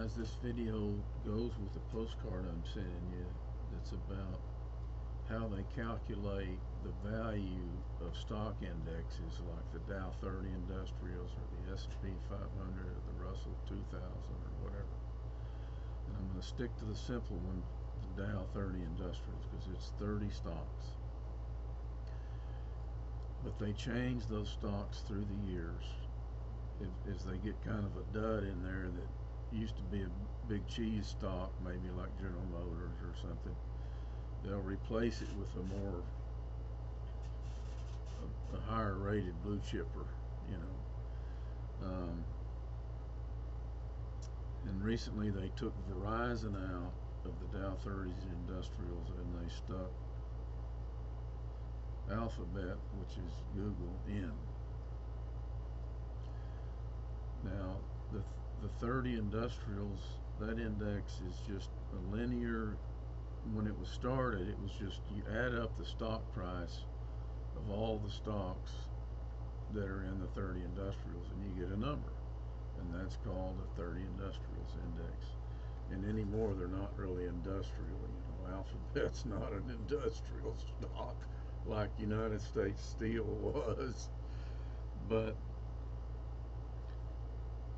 guys, this video goes with the postcard I'm sending you that's about how they calculate the value of stock indexes like the Dow 30 Industrials or the S&P 500 or the Russell 2000 or whatever. And I'm going to stick to the simple one, the Dow 30 Industrials, because it's 30 stocks. But they change those stocks through the years. As they get kind of a dud in there that used to be a big cheese stock, maybe like General Motors or something, they'll replace it with a higher rated blue chipper, you know. And recently they took Verizon out of the Dow 30 Industrials and they stuck Alphabet, which is Google, in. Now the 30 Industrials, that index is just a linear. When it was started, it was just you add up the stock price of all the stocks that are in the 30 Industrials and you get a number, and that's called a 30 Industrials index. And anymore they're not really industrial, you know. Alphabet's not an industrial stock like United States Steel was. But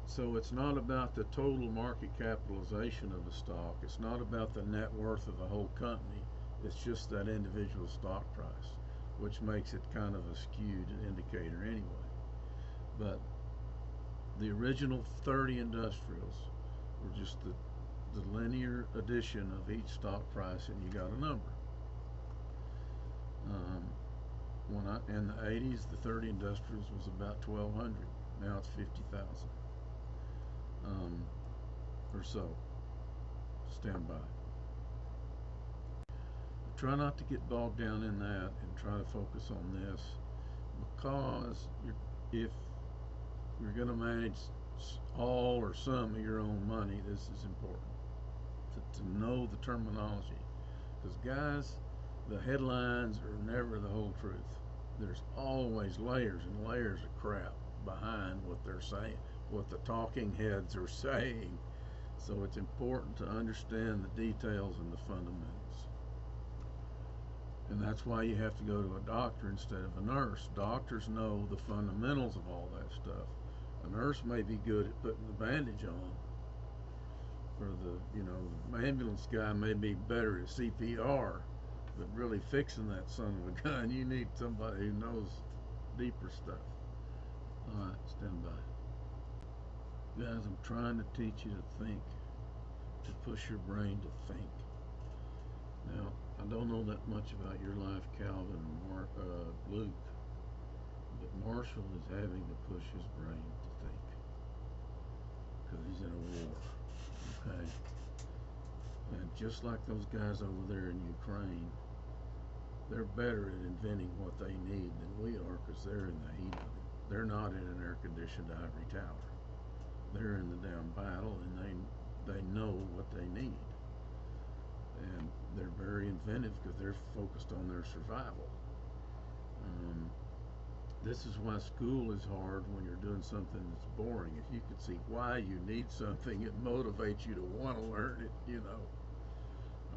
so it's not about the total market capitalization of the stock. It's not about the net worth of the whole company. It's just that individual stock price, which makes it kind of a skewed indicator anyway. But the original 30 Industrials were just the linear addition of each stock price, and you got a number. In the 80s, the 30 Industrials was about 1,200. Now it's 50,000 or so. Stand by. Try not to get bogged down in that and try to focus on this, because if you're going to manage all or some of your own money, this is important to know the terminology. Because guys, the headlines are never the whole truth. There's always layers and layers of crap behind what they're saying, what the talking heads are saying. So it's important to understand the details and the fundamentals. And that's why you have to go to a doctor instead of a nurse. Doctors know the fundamentals of all that stuff. A nurse may be good at putting the bandage on, or the ambulance guy may be better at CPR, but really fixing that son of a gun, you need somebody who knows deeper stuff. All right, stand by. Guys, I'm trying to teach you to think, to push your brain to think. Now, I don't know that much about your life, Calvin or Luke, but Marshall is having to push his brain to think because he's in a war, okay? And just like those guys over there in Ukraine, they're better at inventing what they need than we are, because they're in the heat of it. They're not in an air-conditioned ivory tower. They're in the damn battle, and they know what they need. And they're very inventive because they're focused on their survival. This is why school is hard when you're doing something that's boring. If you could see why you need something, it motivates you to want to learn it, you know.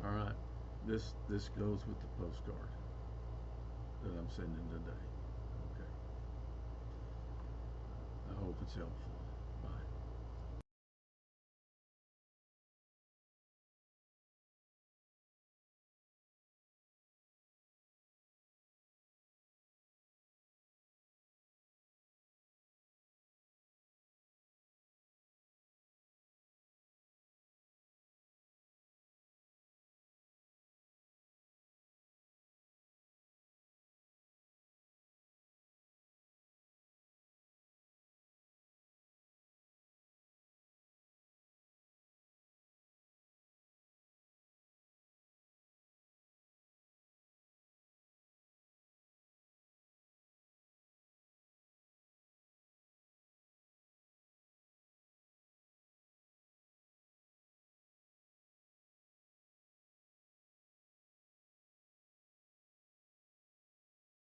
All right, this goes with the postcard that I'm sending today. Okay. I hope it's helpful.